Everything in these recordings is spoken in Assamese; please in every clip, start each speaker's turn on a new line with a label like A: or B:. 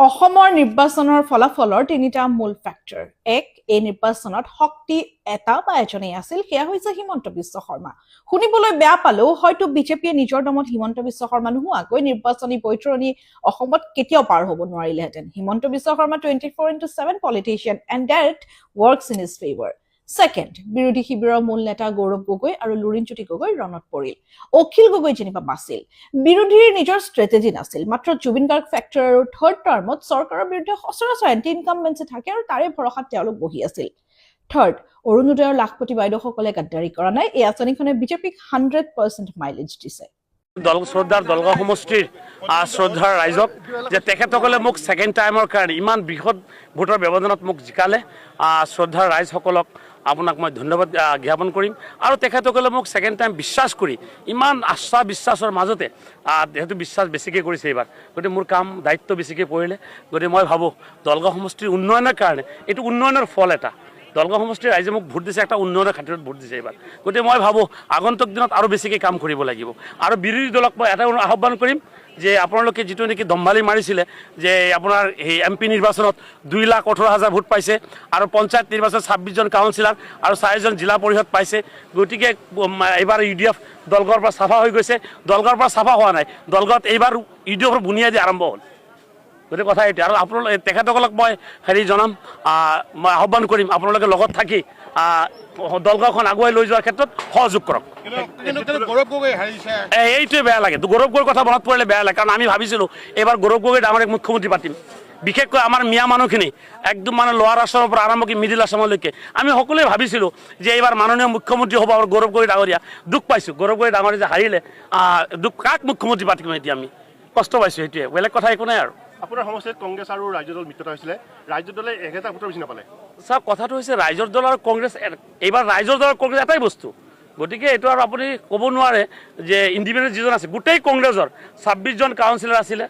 A: অসমৰ নিৰ্বাচনৰ ফলাফলৰ তিনিটা মূল ফেক্টৰ। এক, এই নিৰ্বাচনত শক্তি এটা বা এজনেই আছিল, সেয়া হৈছে হিমন্ত বিশ্ব শৰ্মা। শুনিবলৈ বেয়া পালেও হয়তো বিজেপিয়ে নিজৰ দমত হিমন্ত বিশ্ব শৰ্মা নোহোৱাকৈ নিৰ্বাচনী বৈতৰণি অসমত কেতিয়াও পাৰ হ'ব নোৱাৰিলেহেঁতেন। Himanta Biswa Sarma 24/7 politician and that works in his favour. Second, বিৰোধী শিবিৰৰ মূল নেতা গৌৰৱ গগৈ আৰু লুৰিণজ্যোতি গগৈ ৰণত পৰিল। অখিল গগৈ যেনিবা বাছিল। বিৰোধীৰ নিজৰ ষ্ট্ৰেটেজি নাছিল, মাত্ৰ জুবিন গাৰ্গ ফেক্টৰ আৰু থাৰ্ড টাৰ্মত চৰকাৰৰ বিৰুদ্ধে সচৰাচৰ এণ্টি ইনকামবেঞ্চি থাকে আৰু তাৰে ভৰসাত তেওঁলোক বহি আছিল। থাৰ্ড, অৰুণোদয়ৰ লাখপতি বাইদেউসকলে গাদ্দাৰী কৰা নাই। এই আঁচনিখনে বিজেপিক 100% মাইলেজ দিছে।
B: শ্ৰদ্ধাৰ দলগাঁও সমষ্টিৰ শ্ৰদ্ধাৰ ৰাইজক যে তেখেতসকলে মোক ছেকেণ্ড টাইমৰ কাৰণে ইমান বৃহৎ ভোটৰ ব্যৱধানত মোক জিকালে। শ্ৰদ্ধাৰ ৰাইজসকলক আপোনাক মই ধন্যবাদ জ্ঞাপন কৰিম। আৰু তেখেতসকলে মোক ছেকেণ্ড টাইম বিশ্বাস কৰি ইমান আস্থা বিশ্বাসৰ মাজতে যিহেতু বিশ্বাস বেছিকৈ কৰিছে এইবাৰ, গতিকে মোৰ কাম দায়িত্ব বেছিকৈ পৰিলে। গতিকে মই ভাবোঁ দলগাঁও সমষ্টিৰ উন্নয়নৰ কাৰণে এইটো উন্নয়নৰ ফল এটা। দলগাঁও সমষ্টিৰ ৰাইজে মোক ভোট দিছে, একটা উন্নয়নৰ খাতিৰত ভোট দিছে এইবাৰ। গতিকে মই ভাবোঁ আগন্তুক দিনত আৰু বেছিকৈ কাম কৰিব লাগিব। আৰু বিৰোধী দলক মই এটা আহ্বান কৰিম যে আপোনালোকে যিটো নেকি দম্ভালি মাৰিছিলে যে আপোনাৰ এই MP নিৰ্বাচনত 2,18,000 ভোট পাইছে আৰু পঞ্চায়ত নিৰ্বাচনত 26জন কাউন্সিলাৰ আৰু 4জন জিলা পৰিষদ পাইছে। গতিকে এইবাৰ UDF দলগাঁৱৰ পৰা চাফা হৈ গৈছে। দলগাঁৱৰ পৰা চাফা হোৱা নাই, দলগাঁৱত এইবাৰ UDFৰ বুনিয়াদী আৰম্ভ হ'ল। গতিকে কথা এইটো। আৰু আপোনালোকে তেখেতসকলক মই জনাম, মই আহ্বান কৰিম আপোনালোকে লগত থাকি দলগাঁওখন আগুৱাই লৈ যোৱাৰ ক্ষেত্ৰত সহযোগ কৰক। এইটোৱে বেয়া লাগে, গৌৰৱ গগৈৰ কথা মনত পৰিলে বেয়া লাগে। কাৰণ আমি ভাবিছিলোঁ এইবাৰ গৌৰৱ গগৈ ডাঙৰীক মুখ্যমন্ত্ৰী পাতিম। বিশেষকৈ আমাৰ মিয়া মানুহখিনি একদম লোৱাৰ আছামৰ পৰা আৰম্ভ কৰি মিডিল আছামলৈকে আমি সকলোৱে ভাবিছিলোঁ যে এইবাৰ মাননীয় মুখ্যমন্ত্ৰী হ'ব আৰু গৌৰৱ গগৈ ডাঙৰীয়া। দুখ পাইছোঁ গৌৰৱ গগৈ ডাঙৰীয়া যে হাৰিলে। দুখ, কাক মুখ্যমন্ত্ৰী পাতিম এতিয়া আমি কষ্ট পাইছোঁ, সেইটোৱে, বেলেগ কথা একো নাই। আৰু
C: আপোনাৰ সমষ্টিত কংগ্ৰেছ আৰু ৰাজ্য দল মিত্ৰতা হৈছিলে, ৰাজ্য দলে 1,000 ভোটৰ বেছি নাপালে।
B: চাওক, কথাটো হৈছে ৰাইজৰ দল আৰু কংগ্ৰেছ এইবাৰ ৰাইজৰ দল আৰু কংগ্ৰেছ এটাই বস্তু। গতিকে এইটো আৰু আপুনি ক'ব নোৱাৰে যে ইণ্ডিপেণ্ডেণ্ট যিজন আছে গোটেই কংগ্ৰেছৰ 26জন কাউন্সিলৰ আছিলে,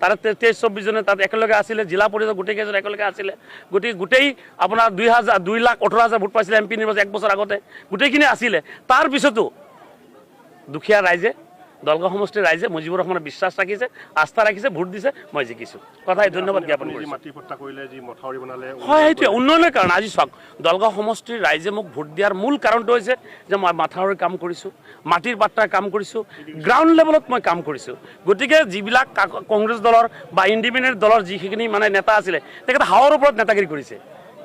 B: তাৰে 23-24জনে তাত একেলগে আছিলে, জিলা পৰিষদৰ গোটেইকেইজন একেলগে আছিলে। গতিকে গোটেই আপোনাৰ 2,18,000 ভোট পাইছিলে MP নিৰ্বাচন 1 বছৰ আগতে, গোটেইখিনি আছিলে। তাৰপিছতো দুখীয়া ৰাইজে দলগাঁও সমষ্টিৰ ৰাইজে মুজিবুৰ ৰহমানৰ বিশ্বাস ৰাখিছে, আস্থা ৰাখিছে, ভোট দিছে, মই জিকিছোঁ। কথাই ধন্যবাদ জ্ঞাপন কৰিছোঁ। হয়, সেইটোৱে উন্নয়নৰ কাৰণে। আজি চাওক, দলগাঁও সমষ্টিৰ ৰাইজে মোক ভোট দিয়াৰ মূল কাৰণটো হৈছে যে মই মাথাউৰিৰ কাম কৰিছোঁ, মাটিৰ পাট্টাৰ কাম কৰিছোঁ, গ্ৰাউণ্ড লেভেলত মই কাম কৰিছোঁ। গতিকে যিবিলাক কংগ্ৰেছ দলৰ বা ইণ্ডিপেণ্ডেণ্ট দলৰ যিখিনি মানে নেতা আছিলে তেখেতে হাৱৰ ওপৰত নেতাগিৰি কৰিছে।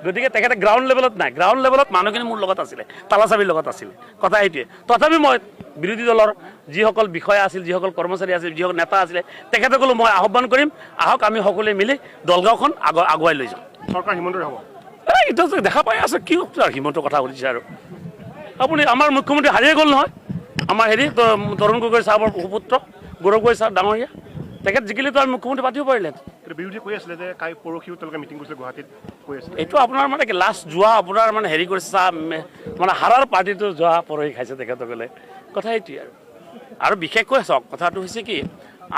B: গতিকে তেখেতে গ্ৰাউণ্ড লেভেলত নাই। গ্ৰাউণ্ড লেভেলত মানুহখিনি মোৰ লগত আছিলে, তালাচাবিৰ লগত আছিলে। কথা সেইটোৱে। তথাপি মই বিৰোধী দলৰ যিসকল বিষয়া আছিল, যিসকল কৰ্মচাৰী আছিল, যিসকল নেতা আছিলে তেখেতসকলো মই আহ্বান কৰিম, আহক আমি সকলোৱে মিলি দলগাঁওখন আগুৱাই লৈ যাওঁ।
C: চৰকাৰ হিমন্তৰ হ'ব
B: এইটো দেখা পাই আছে। কি হিমন্তৰ কথা সুধিছে আৰু আপুনি? আমাৰ মুখ্যমন্ত্ৰী হাৰিয়ে গ'ল নহয়, আমাৰ তৰুণ গগৈ চাহাবৰ সুপুত্ৰ গৌৰৱ গগৈ চাহাব ডাঙৰীয়া। তেখেত জিকিলেতো আমি মুখ্যমন্ত্ৰী পাতিব পাৰিলে।
C: বিৰোধী কৈ আছিলে যে পৰহিও তেওঁলোকে মিটিং কৰিছিলে গুৱাহাটীত, কৈ আছিলে
B: এইটো আপোনাৰ মানে কি লাষ্ট যোৱা আপোনাৰ মানে কৰিছে মানে হাৰাৰ পাৰ্টিটো যোৱা পৰহি খাইছে তেখেতসকলে। কথা সেইটোৱে। আৰু বিশেষকৈ চাওক, কথাটো হৈছে কি,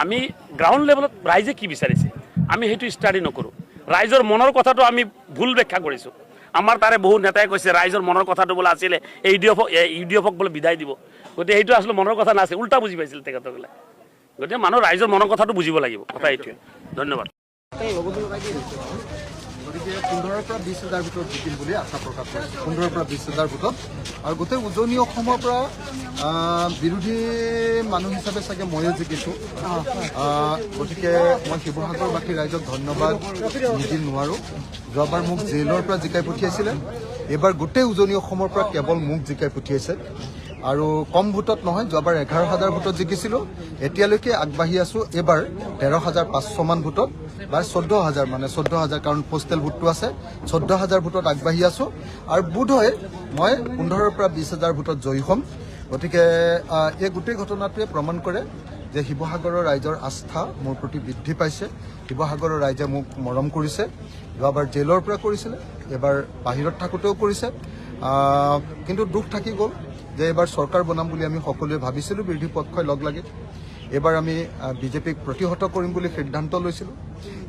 B: আমি গ্ৰাউণ্ড লেভেলত ৰাইজে কি বিচাৰিছে আমি সেইটো ষ্টাডি নকৰোঁ। ৰাইজৰ মনৰ কথাটো আমি ভুল ব্যাখ্যা কৰিছোঁ। আমাৰ তাৰে বহু নেতাই কৈছে ৰাইজৰ মনৰ কথাটো বোলে আছিলে UDFক বোলে বিদায় দিব। গতিকে সেইটো আচলতে মনৰ কথা নাছিল, উল্টা বুজি পাইছিল তেখেতসকলে। গতিকে মানুহ ৰাইজৰ মনৰ কথাটো বুজিব লাগিব। কথা এইটোৱে। ধন্যবাদ।
D: গতিকে 15,000 পৰা 20,000 ভিতৰত জিকিম বুলি আশা প্ৰকাশ কৰিছোঁ। 15,000 পৰা 20,000 ভোটত। আৰু গোটেই উজনি অসমৰ পৰা বিৰোধী মানুহ হিচাপে চাগে ময়ো জিকিছোঁ। গতিকে মই শিৱসাগৰবাসী ৰাইজক ধন্যবাদ নিদি নোৱাৰোঁ। যোৱাবাৰ মোক জেইলৰ পৰা জিকাই পঠিয়াইছিলে, এইবাৰ গোটেই উজনি অসমৰ পৰা কেৱল মোক জিকাই পঠিয়াইছে। আৰু কম ভোটত নহয়, যোৱাবাৰ 11,000 ভোটত জিকিছিলোঁ। এতিয়ালৈকে আগবাঢ়ি আছোঁ এইবাৰ 13,500 মান ভোটত বা 14,000 মানে 14,000, কাৰণ পোষ্টেল ভোটটো আছে। 14,000 ভোটত আগবাঢ়ি আছোঁ আৰু বোধহয় মই 15,000 পৰা 20,000 ভোটত জয়ী হ'ম। গতিকে এই গোটেই ঘটনাটোৱে প্ৰমাণ কৰে যে শিৱসাগৰৰ ৰাইজৰ আস্থা মোৰ প্ৰতি বৃদ্ধি পাইছে। শিৱসাগৰৰ ৰাইজে মোক মৰম কৰিছে। যোৱাবাৰ জেইলৰ পৰা কৰিছিলে, এইবাৰ বাহিৰত থাকোঁতেও কৰিছে। কিন্তু দুখ থাকি গ'ল যে এইবাৰ চৰকাৰ বনাম বুলি আমি সকলোৱে ভাবিছিলোঁ, বিৰোধী পক্ষই লগ লাগি। এইবাৰ আমি বিজেপিক প্ৰতিহত কৰিম বুলি সিদ্ধান্ত লৈছিলোঁ।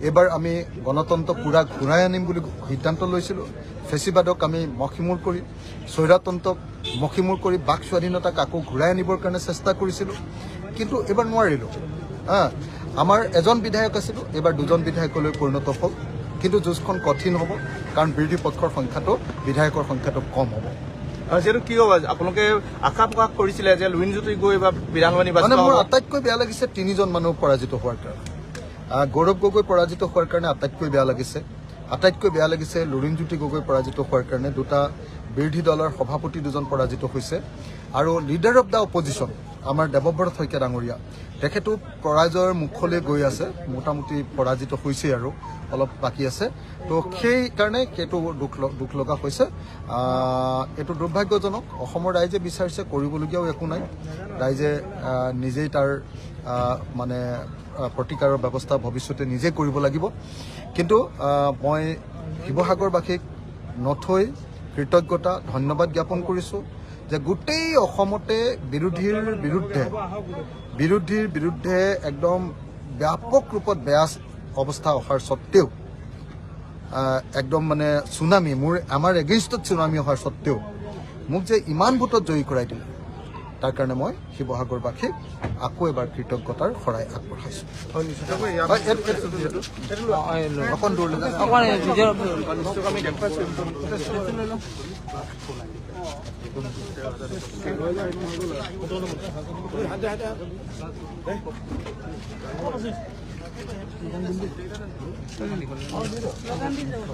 D: এইবাৰ আমি গণতন্ত্ৰ পূৰা ঘূৰাই আনিম বুলি সিদ্ধান্ত লৈছিলোঁ। ফেচিবাদক আমি মষিমূৰ কৰি, স্বৈৰতন্ত্ৰক মষিমূৰ কৰি বাক স্বাধীনতাক আকৌ ঘূৰাই আনিবৰ কাৰণে চেষ্টা কৰিছিলোঁ। কিন্তু এইবাৰ নোৱাৰিলোঁ। আমাৰ এজন বিধায়ক আছিল, এইবাৰ দুজন বিধায়কলৈ পৰিণত হ'ল। কিন্তু যুঁজখন কঠিন হ'ব, কাৰণ বিৰোধী পক্ষৰ সংখ্যাটো বিধায়কৰ সংখ্যাটো কম হ'ব।
E: যিহেতু কি হ'ব, আপোনালোকে আশা প্ৰকাশ কৰিছিলে যে লুইনজ্যোতি গৈ বা বিধানসভা নিৰ্বাচন
D: মানে মোৰ আটাইতকৈ বেয়া লাগিছে 3জন মানুহ পৰাজিত হোৱাৰ কাৰণে। গৌৰৱ গগৈ পৰাজিত হোৱাৰ কাৰণে আটাইতকৈ বেয়া লাগিছে। আটাইতকৈ বেয়া লাগিছে লুৰিণজ্যোতি গগৈ পৰাজিত হোৱাৰ কাৰণে। দুটা বিৰোধী দলৰ সভাপতি দুজন পৰাজিত হৈছে। আৰু লিডাৰ অব দ্য অপজিশ্যন আমাৰ দেৱব্ৰত শইকীয়া ডাঙৰীয়া, তেখেতো পৰাজয়ৰ মুখলৈ গৈ আছে, মোটামুটি পৰাজিত হৈছে আৰু অলপ বাকী আছে। তো সেইকাৰণে সেইটো দুখ লগা হৈছে। এইটো দুৰ্ভাগ্যজনক। অসমৰ ৰাইজে বিচাৰিছে, কৰিবলগীয়াও একো নাই। ৰাইজে নিজেই তাৰ মানে প্ৰতিকাৰৰ ব্যৱস্থা ভৱিষ্যতে নিজে কৰিব লাগিব। কিন্তু মই শিৱসাগৰবাসীক নথৈ কৃতজ্ঞতা ধন্যবাদ জ্ঞাপন কৰিছোঁ যে গোটেই অসমতে বিৰোধীৰ বিৰুদ্ধে একদম ব্যাপক ৰূপত বেয়া অৱস্থা অহাৰ স্বত্তেও, একদম মানে চুনামি, আমাৰ এগেইনষ্টত চুনামি অহাৰ স্বত্তেও মোক যে ইমান ভোটত জয়ী কৰাই দিলে, তাৰ কাৰণে মই শিৱসাগৰবাসীক আকৌ এবাৰ কৃতজ্ঞতাৰ শৰাই আগবঢ়াইছোঁ। অকণ দূৰলৈ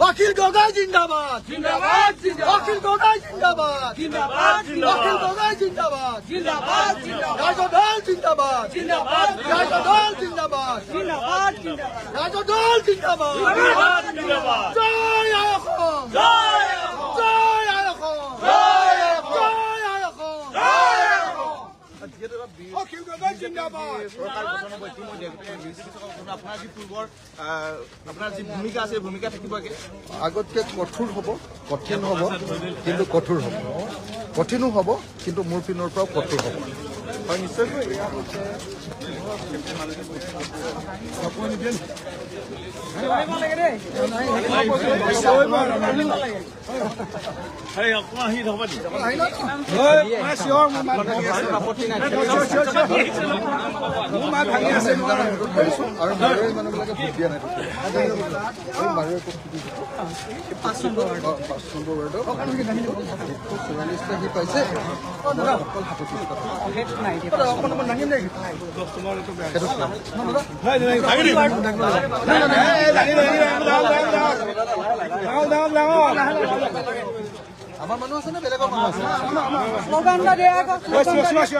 E: অখিল গগৈ জিন্দাবাদ, জিন্দাবাদ, অখিল গগৈ জিন্দাবাদ, জিন্দাবাদ, অখিল গগৈ জিন্দাবাদ, জিন্দাবাদ, রাজদল জিন্দাবাদ, জিন্দাবাদ, রাজদল জিন্দাবাদ, জিন্দাবাদ, রাজদল জিন্দাবাদ, জিন্দাবাদ, জয় অসম, জয় অসম, জয় অসম, জয় অসম, জয় অসম, জয় অসম। অখিল গগৈ জিন্দাবাদ। চৰকাৰ গঠনৰ ইতিমধ্যে আপোনাৰ যি পূৰ্বৰ আপোনাৰ যি ভূমিকা আছে, ভূমিকা থাকিবগে
D: আগতকৈ কঠোৰ হ'ব, কঠিন হ'ব, কিন্তু কঠোৰ হ'ব। কঠিনো হ'ব, কিন্তু মোৰ পিনৰ পৰাও কঠোৰ হ'ব।
E: হয়, নিশ্চয়কৈ
D: আৰু মাৰোৱাৰী মানুহবিলাকে ভোট দিয়া নাই। মাৰোৱাৰী 5 নম্বৰ ৱাৰ্ডত 144টা সি পাইছে, অকল 37টা। আমাৰ মানুহ আছে নে বেলেগৰ মানুহ আছে?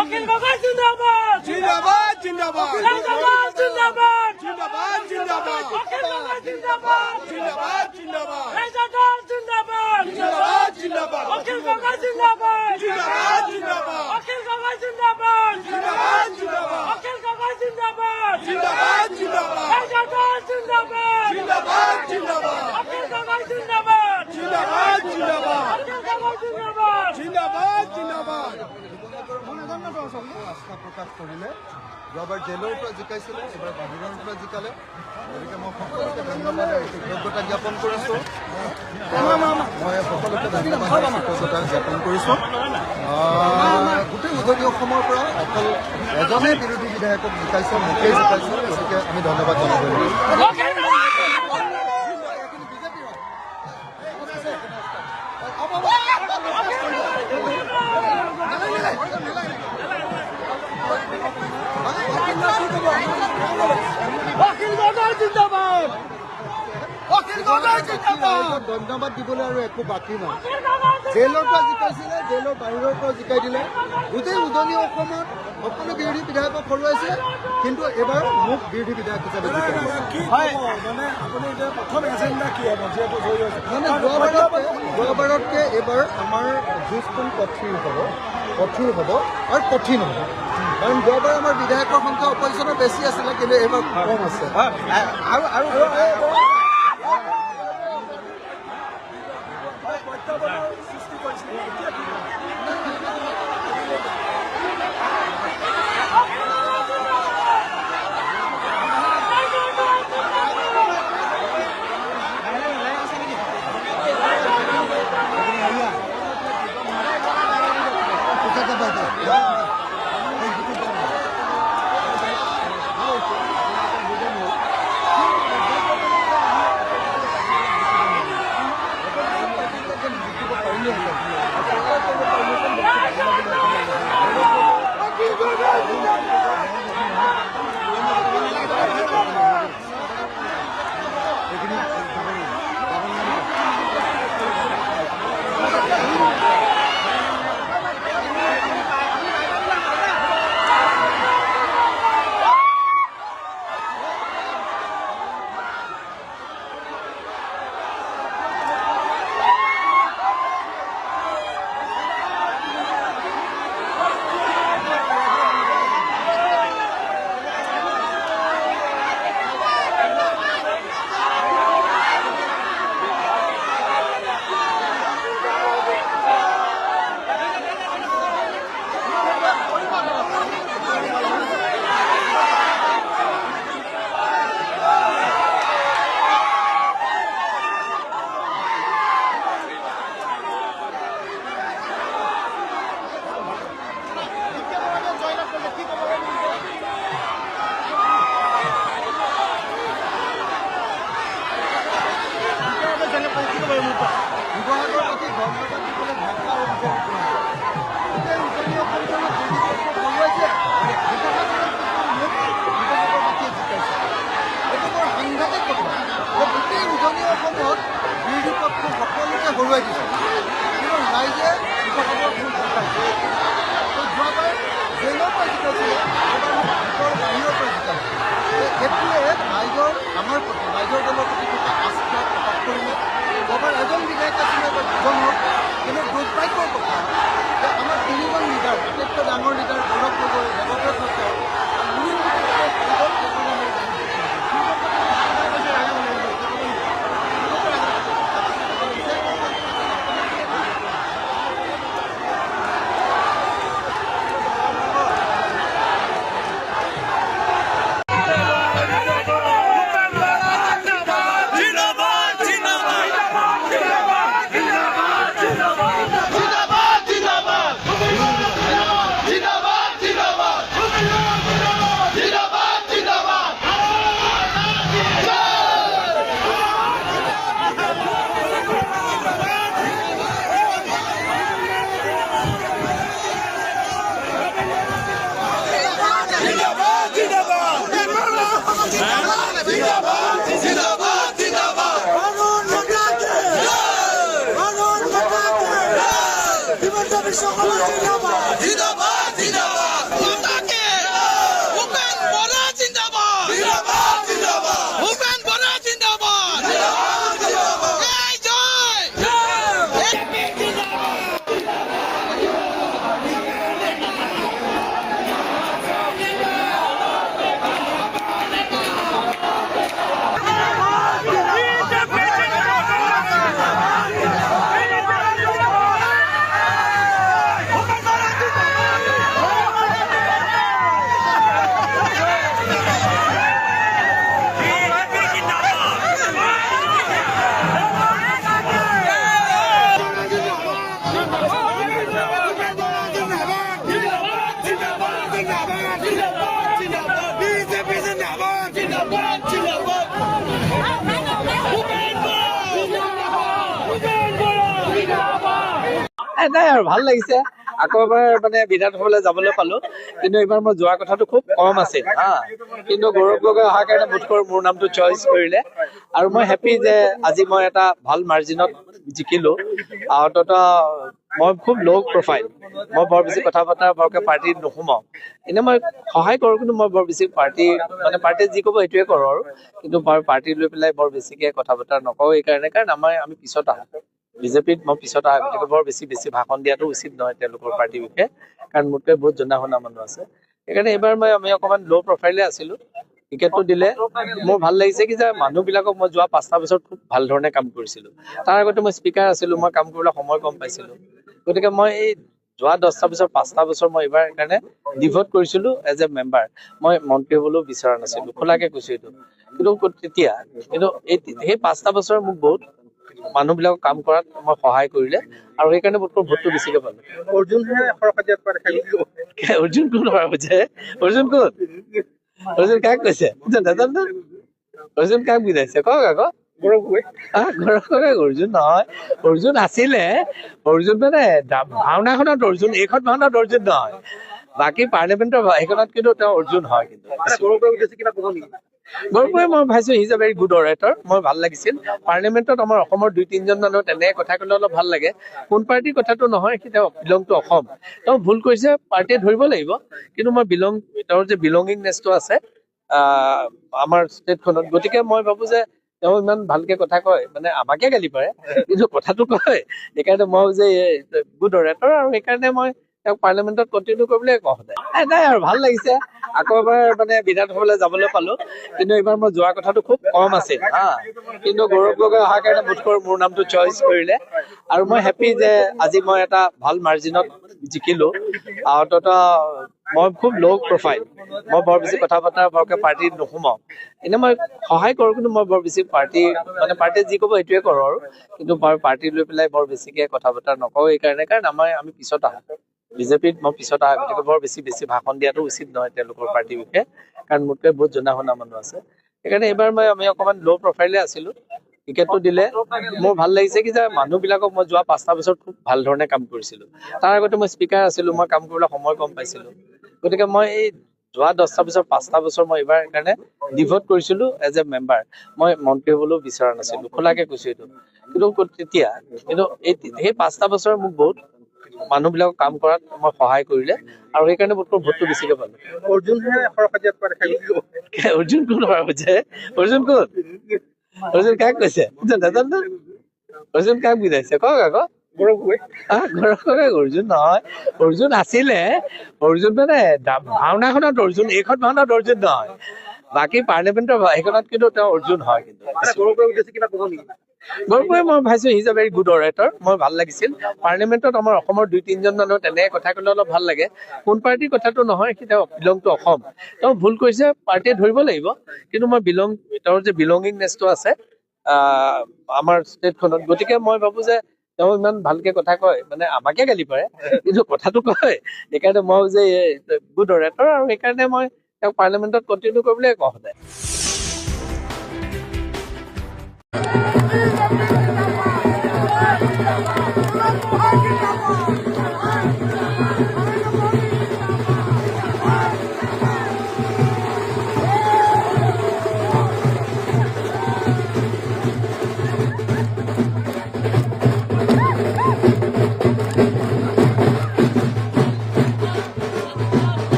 F: অখিল গগৈ জিন্দাবাদ,
E: জিন্দাবাদ, জিন্দাবাদ,
F: জিন্দাবাদ, জিন্দাবাদ,
E: জিন্দাবাদ, জিন্দাবাদ,
F: অখিল গগৈ জিন্দাবাদ,
E: জিন্দাবাদ, জিন্দাবাদ,
F: ৰাইজদল জিন্দাবাদ,
E: জিন্দাবাদ, জিন্দাবাদ,
F: অখিল গগৈ জিন্দাবাদ,
E: জিন্দাবাদ, জিন্দাবাদ,
F: অখিল গগৈ জিন্দাবাদ,
E: জিন্দাবাদ, জিন্দাবাদ,
F: অখিল গগৈ জিন্দাবাদ,
E: জিন্দাবাদ, জিন্দাবাদ,
F: ৰাইজদল জিন্দাবাদ,
E: জিন্দাবাদ, জিন্দাবাদ,
F: অখিল গগৈ জিন্দাবাদ,
E: জিন্দাবাদ, জিন্দাবাদ,
F: অখিল গগৈ জিন্দাবাদ,
E: জিন্দাবাদ, জিন্দাবাদ।
D: আস্থা প্ৰকাশ কৰিলে। যোৱাবাৰ জেলৰ পৰা জিকাইছিলে, এইবাৰ বাহিৰৰ পৰা জিকালে। গতিকে মই সকলোকে ধন্যবাদ আৰু কৃতজ্ঞতা জ্ঞাপন কৰিছোঁ। কৃতজ্ঞতা জ্ঞাপন কৰিছোঁ। গোটেই উজনি অসমৰ পৰা অকল এজনেই বিৰোধী বিধায়কক জিকাইছে, মোকেই জিকাইছে। গতিকে আমি ধন্যবাদ জনাব লাগিব।
F: অখিল গগৈ
E: অখিল গগৈ জিন্দাবাদ, অখিল গগৈ জিন্দাবাদ।
D: ধন্যবাদ দিবলৈ আৰু একো বাকী নাই। জেলৰ পৰা জিকাইছিলে, জেলৰ বাহিৰৰ পৰা জিকাই দিলে। গোটেই উজনি অসমত সকলো বিৰোধী বিধায়কক হৰুৱাইছে, কিন্তু এইবাৰ মোক বিৰোধী বিধায়ক হিচাপে জিকাই দিছে। মানে যোৱাবাৰতকৈ এইবাৰ আমাৰ যুঁজখন কঠিন হ'ব আৰু কঠিন হ'ব। কাৰণ যোৱাবাৰ আমাৰ বিধায়কৰ সংখ্যা অপজিশ্যনৰ বেছি আছিলে, কিন্তু এইবাৰ কম আছে। হৰুৱাই দিছে কিন্তু ৰাইজে যোৱাবাৰ জেলৰ পৰা জিকাইছিলে এবাৰ বাহিৰৰ পৰা জিকাইছে এইটোৱে ৰাইজৰ আমাৰ প্ৰতি ৰাইজৰ দলৰ প্ৰতি থকা আস্থা প্ৰকাশ কৰিলে যোৱাবাৰ এজন বিধায়ক আছিলে বা দুজন হওক কিন্তু দুৰ্ভাগ্যৰ কথা যে আমাৰ তিনিজন লিডাৰ আটাইতকৈ ডাঙৰ লিডাৰ গৌৰৱ গগৈ দেৱব্ৰত দত্ত
G: নাই আৰু ভাল লাগিছে আকৌ এবাৰ মানে বিধানসভালৈ যাবলৈ পালো কিন্তু এইবাৰ মই যোৱা কথাটো খুব কম আছিল কিন্তু গৌৰৱ গগৈ অহাৰ কাৰণে বোধকৰো মোৰ নামটো চইচ কৰিলে আৰু মই হেপী যে আজি মই এটা ভাল মাৰ্জিনত জিকিলো অন্তত মই খুব ল' প্ৰফাইল মই বৰ বেছি কথা বতৰা বৰকে পাৰ্টিত নোসোমাও এনে মই সহায় কৰো কিন্তু মই বৰ বেছি পাৰ্টিয়ে যি ক'ব সেইটোৱে কৰো আৰু কিন্তু পাৰ্টি লৈ পেলাই বৰ বেছিকে কথা বতৰা নকওঁ এইকাৰণে কাৰণ আমি পিছত আহো বিজেপিত মই পিছত আহা গতিকে বৰ বেছি ভাষণ দিয়াটো উচিত নহয় তেওঁলোকৰ পাৰ্টিৰ বিষয়ে কাৰণ মোতকৈ বহুত জনা শুনা মানুহ আছে সেইকাৰণে এইবাৰ আমি অকণমান ল' প্ৰফাইলে আছিলো টিকেটটো দিলে মোৰ ভাল লাগিছে কি যে মানুহবিলাকক মই যোৱা 5টা বছৰত খুব ভাল ধৰণে কাম কৰিছিলো তাৰ আগতে মই স্পীকাৰ আছিলো মই কাম কৰিবলৈ সময় কম পাইছিলো গতিকে মই এই যোৱা 10টা বছৰ 5টা বছৰ মই এইবাৰ কাৰণে ডিভোট কৰিছিলো এজ এ মেম্বাৰ মই মন্ত্ৰী হ'বলৈও বিচৰা নাছিলো খোলাকে কৈছো এইটো কিন্তু তেতিয়া কিন্তু সেই 5টা বছৰ মোক বহুত মানুহবিলাকক কাম কৰাত মই সহায় কৰিলে আৰু সেইকাৰণে ভোটটো বেছিকে পালো অৰ্জুন কোন হয় বুজে অৰ্জুন কোন অৰ্জুন কাক কৈছে নাজানো অৰ্জুন কাক বুজাইছে কওক আকৌ অৰ্জুন নহয় অৰ্জুন আছিলে অৰ্জুন মানে ভাওনাখনত অৰ্জুন এইখন ভাওনাত অৰ্জুন নহয় বাকী পাৰ্লিয়ামেণ্টৰ সেইখনত কিন্তু তেওঁ অৰ্জুন হয় কিন্তু গৌৰৱে মই ভাবিছোঁ he is a very good orator. মই ভাল লাগিছিল পাৰ্লিয়ামেণ্টত আমাৰ অসমৰ 2-3জন মানুহ তেনেকৈ কথা ক'লে অলপ ভাল লাগে। কোন পাৰ্টিৰ কথাটো নহয়, তেওঁ বিলং টু অসম। তেওঁ ভুল কৰিছে, পাৰ্টিয়ে ধৰিব লাগিব, কিন্তু মই তেওঁৰ যে বিলংগিংনেছটো আছে আমাৰ ষ্টেটখনত, গতিকে মই ভাবোঁ যে তেওঁ ইমান ভালকে কথা কয়, মানে আমাকে গালি পাৰে কিন্তু কথাটো কয়। সেইকাৰণে মই যে গুড অৰেটৰ, আৰু সেইকাৰণে মই তেওঁক পাৰ্লিয়ামেণ্টত কণ্টিনিউ কৰিবলৈ কওঁ সদায়। নাই আৰু ভাল লাগিছে, আকৌ এবাৰ মানে বিধানসভালৈ যাবলৈ পালো, কিন্তু এইবাৰ মই যোৱা কথাটো খুব কম আছিল কিন্তু গৌৰৱ গগৈ অহাৰ কাৰণে বোধকৰো মোৰ নামটো চইচ কৰিলে, আৰু মই হেপ্পী যে আজি মই এটা ভাল মাৰ্জিনত জিকিলো। অন্তত মই খুব ল' প্ৰফাইল, মই বৰ বেছি কথা বতৰা বৰকে পাৰ্টিত নোসোমাওঁ। এনে মই সহায় কৰোঁ, কিন্তু মই বৰ বেছি পাৰ্টিয়ে যি ক'ব সেইটোৱে কৰোঁ, আৰু কিন্তু পাৰ্টি লৈ পেলাই বৰ বেছিকে কথা বতৰা নকওঁ। এইকাৰণে কাৰণ আমি পিছত আহোঁ, বিজেপিত মই পিছত আহা, গতিকে বৰ বেছি ভাষণ দিয়াটো উচিত নহয় তেওঁলোকৰ পাৰ্টিৰ বিষয়ে, কাৰণ মোতকৈ বহুত জনা শুনা মানুহ আছে। সেইকাৰণে এইবাৰ আমি অকণমান ল' প্ৰফাইলে আছিলোঁ। টিকেটটো দিলে মোৰ ভাল লাগিছে কি যে মানুহবিলাকক মই যোৱা 5টা বছৰ খুব ভাল ধৰণে কাম কৰিছিলোঁ। তাৰ আগতে মই স্পীকাৰ আছিলোঁ, মই কাম কৰিবলৈ সময় কম পাইছিলোঁ। গতিকে মই এই যোৱা 10টা বছৰ 5টা বছৰ মই এইবাৰ কাৰণে ডিভোট কৰিছিলোঁ এজ এ মেম্বাৰ। মই মন্ত্ৰী হ'বলৈও বিচৰা নাছিলোঁ, খোলাকে কৈছোঁ এইটো। কিন্তু সেই 5টা বছৰ মোক বহুত মানুহবিলাকক কাম কৰাত মই সহায় কৰিলে, আৰু সেইকাৰণে ভোটটো বেছিকে পালো। অৰ্জুন কোন হৈছে? অৰ্জুন কাক কৈছে নাজানো। অৰ্জুন কাক বুজাইছে কওক আকৌ। অৰ্জুন নহয়, অৰ্জুন আছিলে। অৰ্জুন মানে ভাওনাখনত অৰ্জুন, এইখন ভাওনাত অৰ্জুন নহয়। বাকী পাৰ্লিয়ামেণ্টৰ সেইখনত কিন্তু তেওঁ অৰ্জুন হয়। কিন্তু গৌৰৱে মই ভাবিছোঁ he is a very good orator. মই ভাল লাগিছিল পাৰ্লিয়ামেণ্টত আমাৰ অসমৰ 2-3জন মানুহ তেনেকৈ কথা ক'লে অলপ ভাল লাগে। কোন পাৰ্টিৰ কথাটো নহয়, তেওঁ বিলং টু অসম। তেওঁ ভুল কৰিছে, পাৰ্টিয়ে ধৰিব লাগিব, কিন্তু মই তেওঁৰ যে বিলংগিংনেছটো আছে আমাৰ ষ্টেটখনত, গতিকে মই ভাবোঁ যে তেওঁ ইমান ভালকে কথা কয়, মানে আমাকে গালি পাৰে কিন্তু কথাটো কয়। সেইকাৰণে মই যে গুড অৰেটৰ, আৰু সেইকাৰণে মই তেওঁক পাৰ্লিয়ামেণ্টত কণ্টিনিউ কৰিবলৈ কওঁ সদায়।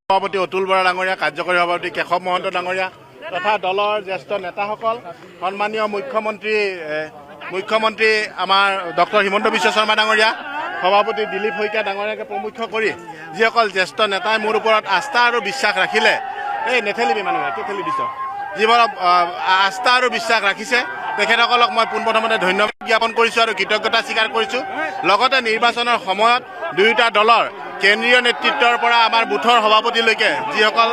C: সভাপতি অতুল বৰা ডাঙৰীয়া, কাৰ্যকৰী সভাপতি কেশৱ মহন্ত ডাঙৰীয়া তথা দলৰ জ্যেষ্ঠ নেতাসকল, সন্মানীয় মুখ্যমন্ত্ৰী আমাৰ ডক্টৰ হিমন্ত বিশ্ব শৰ্মা ডাঙৰীয়া, সভাপতি দিলীপ শইকীয়া ডাঙৰীয়াকে প্ৰমুখ্য কৰি যিসকল জ্যেষ্ঠ নেতাই মোৰ ওপৰত আস্থা আৰু বিশ্বাস ৰাখিলে, এই নেঠেলিবি মানুহে কি ঠেলি দিছ, যিবোৰ আস্থা আৰু বিশ্বাস ৰাখিছে তেখেতসকলক মই পোনপ্ৰথমতে ধন্যবাদ জ্ঞাপন কৰিছোঁ আৰু কৃতজ্ঞতা স্বীকাৰ কৰিছোঁ। লগতে নিৰ্বাচনৰ সময়ত দুয়োটা দলৰ কেন্দ্ৰীয় নেতৃত্বৰ পৰা আমাৰ বুথৰ সভাপতিলৈকে যিসকল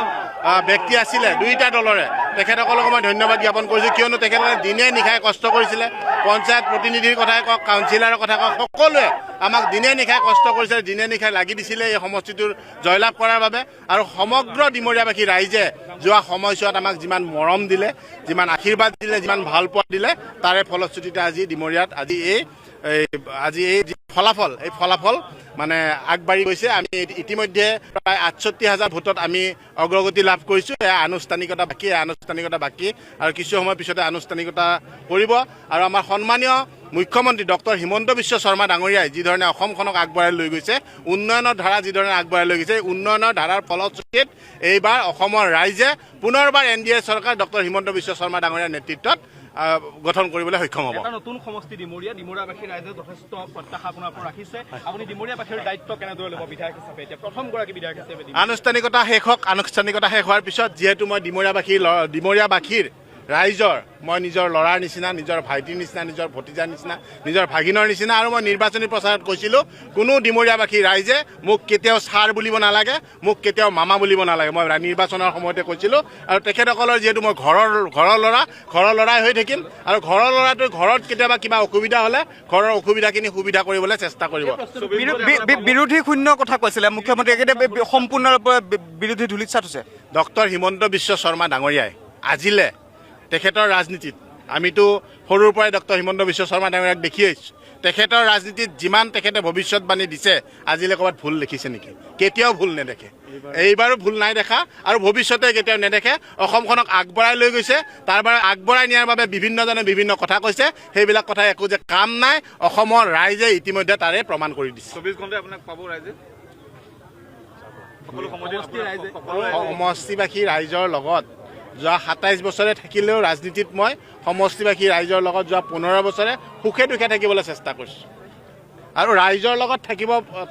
C: ব্যক্তি আছিলে দুয়োটা দলৰে, তেখেতসকলক মই ধন্যবাদ জ্ঞাপন কৰিছোঁ, কিয়নো তেখেতসকলে দিনে নিশাই কষ্ট কৰিছিলে। পঞ্চায়ত প্ৰতিনিধিৰ কথাই কওক, কাউন্সিলাৰৰ কথা কওক, সকলোৱে আমাক দিনে নিশাই কষ্ট কৰিছিলে, দিনে নিশাই লাগি দিছিলে এই সমষ্টিটোৰ জয়লাভ কৰাৰ বাবে। আৰু সমগ্ৰ ডিমৰীয়াবাসী ৰাইজে যোৱা সময়ছোৱাত আমাক যিমান মৰম দিলে, যিমান আশীৰ্বাদ দিলে, যিমান ভাল পোৱা দিলে, তাৰে ফলশ্ৰুতিতে আজি ডিমৰীয়াত আজি এই ফলাফল মানে আগবাঢ়ি গৈছে। আমি ইতিমধ্যে প্ৰায় 68,000 ভোটত আমি অগ্ৰগতি লাভ কৰিছোঁ। এয়া আনুষ্ঠানিকতা বাকী আৰু কিছু সময়ৰ পিছতে আনুষ্ঠানিকতা কৰিব। আৰু আমাৰ সন্মানীয় মুখ্যমন্ত্ৰী ডক্টৰ হিমন্ত বিশ্ব শৰ্মা ডাঙৰীয়াই যিধৰণে অসমখনক আগবঢ়াই লৈ গৈছে, উন্নয়নৰ ধাৰা যিধৰণে আগবঢ়াই লৈ গৈছে, উন্নয়নৰ ধাৰাৰ ফলশ্ৰুতিত এইবাৰ অসমৰ ৰাইজে পুনৰবাৰ NDA চৰকাৰ ডক্টৰ হিমন্ত বিশ্ব শৰ্মা ডাঙৰীয়াৰ নেতৃত্বত গঠন কৰিবলৈ সক্ষম হ'ব।
H: নতুন সমষ্টি ডিমৰীয়াবাসীৰ ৰাইজে যথেষ্ট প্ৰত্যাশা আপোনাৰ পৰা ৰাখিছে। আপুনি ডিমৰীয়াবাসীৰ দায়িত্ব কেনেদৰে ল'ব বিধায়ক হিচাপে, এতিয়া প্ৰথমগৰাকী বিধায়ক হিচাপে?
C: আনুষ্ঠানিকতা শেষ হোৱাৰ পিছত যিহেতু মই ডিমৰীয়াবাসীৰ ৰাইজৰ মই নিজৰ ল'ৰাৰ নিচিনা, নিজৰ ভাইটিৰ নিচিনা, নিজৰ ভতিজাৰ নিচিনা, নিজৰ ভাগিনৰ নিচিনা, আৰু মই নিৰ্বাচনী প্ৰচাৰত কৈছিলোঁ কোনো ডিমৰীয়াবাসী ৰাইজে মোক কেতিয়াও ছাৰ বুলিব নালাগে, মোক কেতিয়াও মামা বুলিব নালাগে, মই নিৰ্বাচনৰ সময়তে কৈছিলোঁ। আৰু তেখেতসকলৰ যিহেতু মই ঘৰৰ ল'ৰাই হৈ থাকিম, আৰু ঘৰৰ ল'ৰাটোৰ ঘৰত কেতিয়াবা কিবা অসুবিধা হ'লে ঘৰৰ অসুবিধাখিনি সুবিধা কৰিবলৈ চেষ্টা কৰিব।
H: বিৰোধী শূন্য কথা কৈছিলে মুখ্যমন্ত্ৰীয়ে, সম্পূৰ্ণৰূপে বিৰোধী ধূলিত চাট হৈছে।
C: ডক্টৰ হিমন্ত বিশ্ব শৰ্মা ডাঙৰীয়াই আজিলে তেখেতৰ ৰাজনীতিত আমিতো সৰুৰ পৰাই ডক্টৰ হিমন্ত বিশ্ব শৰ্মা ডাঙৰীয়াক দেখি আহিছোঁ। তেখেতৰ ৰাজনীতিত যিমান তেখেতে ভৱিষ্যতবাণী দিছে আজিলৈ ক'ৰবাত ভুল দেখিছে নেকি? কেতিয়াও ভুল নেদেখে। এইবাৰো ভুল নাই দেখা আৰু ভৱিষ্যতে কেতিয়াও নেদেখে। অসমখনক আগবঢ়াই লৈ গৈছে, তাৰবাবে আগবঢ়াই নিয়াৰ বাবে বিভিন্নজনে বিভিন্ন কথা কৈছে। সেইবিলাক কথা একো যে কাম নাই, অসমৰ ৰাইজে ইতিমধ্যে তাৰে প্ৰমাণ কৰি দিছে।
H: 24 ঘণ্টাই আপোনাক পাব ৰাইজে, সকলো
C: সমষ্টিবাসী ৰাইজৰ লগত যোৱা 27 বছৰে থাকিলেও ৰাজনীতিত মই সমষ্টিবাসী ৰাইজৰ লগত যোৱা 15 বছৰে সুখে দুখে থাকিবলৈ চেষ্টা কৰিছোঁ আৰু ৰাইজৰ লগত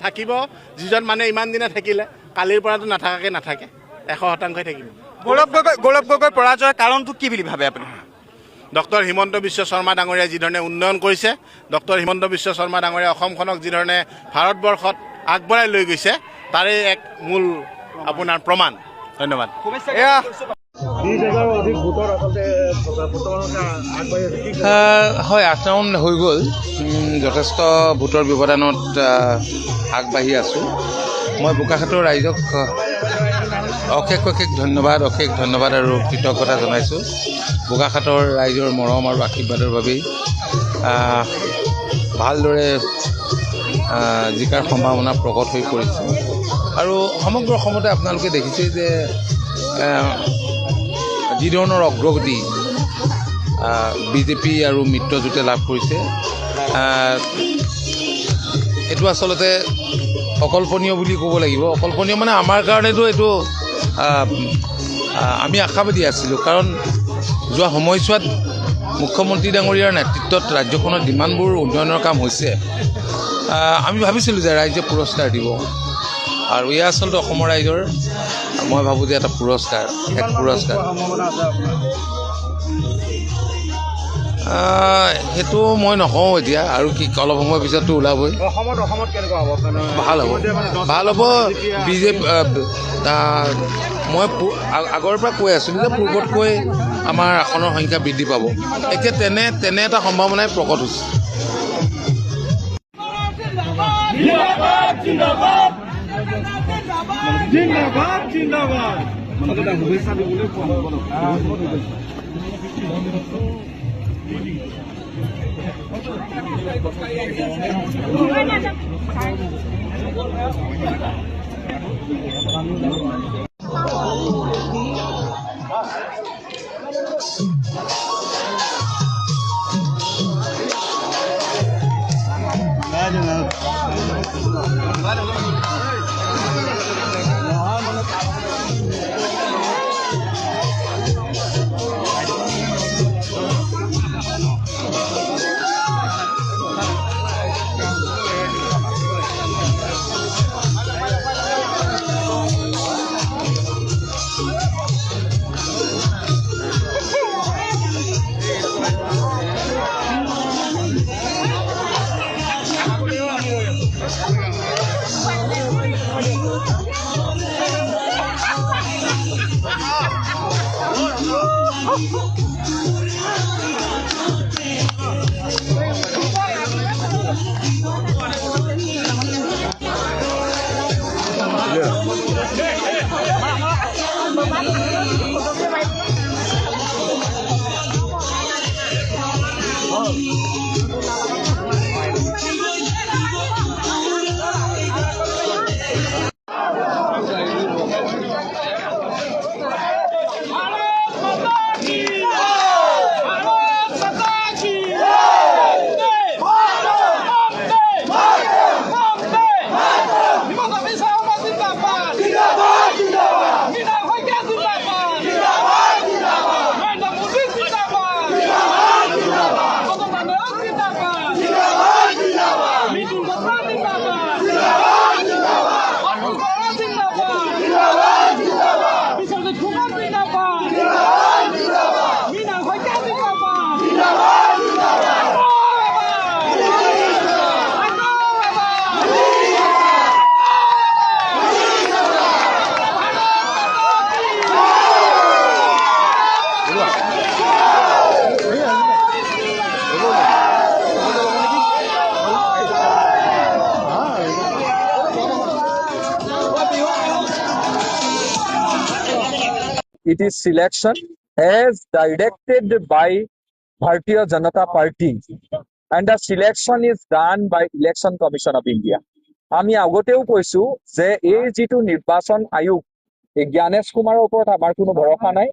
C: থাকিব যিজন মানুহে ইমান দিনে থাকিলে কালিৰ পৰাতো নাথাকাকৈ নাথাকে, 100% থাকিব।
H: গৌৰৱ গগৈ পৰাজয়ৰ কাৰণটো কি বুলি ভাবে আপুনি?
C: ডক্টৰ হিমন্ত বিশ্ব শৰ্মা ডাঙৰীয়াই যিধৰণে উন্নয়ন কৰিছে, ডক্টৰ হিমন্ত বিশ্ব শৰ্মা ডাঙৰীয়াই অসমখনক যিধৰণে ভাৰতবৰ্ষত আগবঢ়াই লৈ গৈছে তাৰে এক মূল আপোনাৰ প্ৰমাণ। ধন্যবাদ।
I: হয়, 8 ৰাউণ্ড হৈ গ'ল। যথেষ্ট ভোটৰ ব্যৱধানত আগবাঢ়ি আছোঁ। মই বোকাখাটৰ ৰাইজক অশেষ ধন্যবাদ আৰু কৃতজ্ঞতা জনাইছোঁ। বোকাখাটৰ ৰাইজৰ মৰম আৰু আশীৰ্বাদৰ বাবেই ভালদৰে জিকাৰ সম্ভাৱনা প্ৰকট হৈ পৰিছে আৰু সমগ্ৰ অসমতে আপোনালোকে দেখিছে যে যি ধৰণৰ অগ্ৰগতি বিজেপি আৰু মিত্ৰজোঁটে লাভ কৰিছে, এইটো আচলতে অকল্পনীয় বুলি ক'ব লাগিব। অকল্পনীয় মানে আমাৰ কাৰণেতো এইটো আমি আশাবাদী আছিলোঁ, কাৰণ যোৱা সময়ছোৱাত মুখ্যমন্ত্ৰী ডাঙৰীয়াৰ নেতৃত্বত ৰাজ্যখনত যিমানবোৰ উন্নয়নৰ কাম হৈছে আমি ভাবিছিলোঁ যে ৰাইজে পুৰস্কাৰ দিব আৰু এয়া আচলতে অসমৰ ৰাইজৰ মই ভাবোঁ যে এটা পুৰস্কাৰ। সেইটো মই নকওঁ এতিয়া, আৰু কি অলপ সময়ৰ পিছততো ওলাবই। ভাল হ'ব। বিজেপি মই আগৰ পৰা কৈ আছিলোঁ যে পূৰ্বতকৈ আমাৰ আসনৰ সংখ্যা বৃদ্ধি পাব। এতিয়া তেনে এটা সম্ভাৱনাই প্ৰকট হৈছে।
J: It is selection as directed by Bharatiya Janata Party and the selection is done by Election Commission of India. আমি আগতেও কৈছো যে এই যিটো নিৰ্বাচন আয়োগ এই জ্ঞানেশ কুমাৰৰ ওপৰত আমাৰ কোনো ভৰসা নাই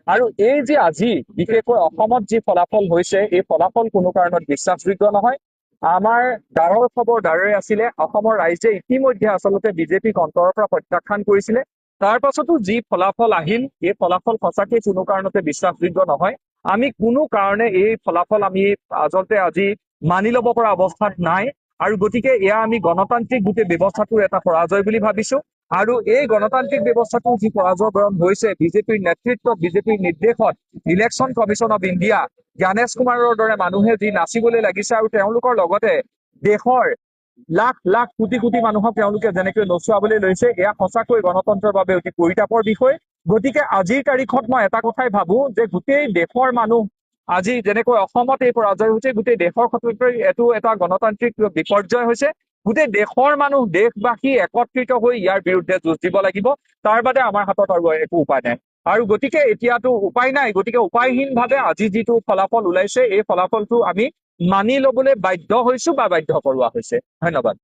J: আৰু এই যে আজি বিশেষকৈ অসমত যি ফলাফল হৈছে এই ফলাফল কোনো কাৰণত বিশ্বাসযোগ্য নহয় আমাৰ ডাৰৰ খবৰ ডাৰৰে আছিলে অসমৰ ৰাইজে ইতিমধ্যে আচলতে বিজেপিক অন্তৰৰ পৰা প্ৰত্যাখ্যান কৰিছিলে তাৰ পাছতো যি ফলাফল আহিল এই ফলাফল সঁচাকৈ কোনো কাৰণতে বিশ্বাসযোগ্য নহয় আমি কোনো কাৰণে এই ফলাফল আমি আচলতে আজি মানি ল'ব পৰা অৱস্থাত নাই আৰু গতিকে এয়া আমি গণতান্ত্ৰিক গোটেই ব্যৱস্থাটোৰ এটা পৰাজয় বুলি ভাবিছো আৰু এই গণতান্ত্ৰিক ব্যৱস্থাটো যি পৰাজয় বৰণ হৈছে বিজেপিৰ নেতৃত্বত বিজেপিৰ নিৰ্দেশত election commission of India Gyanesh কুমাৰৰ দৰে মানুহে যি নাচিবলৈ লাগিছে আৰু তেওঁলোকৰ লগতে দেশৰ লাখ লাখ কোটি কোটি মানুহক তেওঁলোকে যেনেকৈ নচুৱাবলৈ লৈছে এয়া সঁচাকৈ গণতন্ত্ৰৰ বাবে অতি পৰিতাপৰ বিষয় গতিকে আজিৰ তাৰিখত মই এটা কথাই ভাবো যে গোটেই দেশৰ মানুহ আজি যেনেকৈ অসমত এই পৰাজয় হৈছে গোটেই দেশৰ ক্ষেত্ৰত এইটো এটা গণতান্ত্ৰিক বিপৰ্যয় হৈছে গোটেই দেশৰ মানুহ দেশবাসী একত্ৰিত হৈ ইয়াৰ বিৰুদ্ধে যুঁজ দিব লাগিব তাৰ বাদে আমাৰ হাতত আৰু একো উপায় নাই আৰু গতিকে এতিয়াতো উপায় নাই গতিকে উপায়হীনভাৱে আজি যিটো ফলাফল ওলাইছে এই ফলাফলটো আমি মানি ল'বলৈ বাধ্য হৈছো বা বাধ্য কৰোৱা হৈছে ধন্যবাদ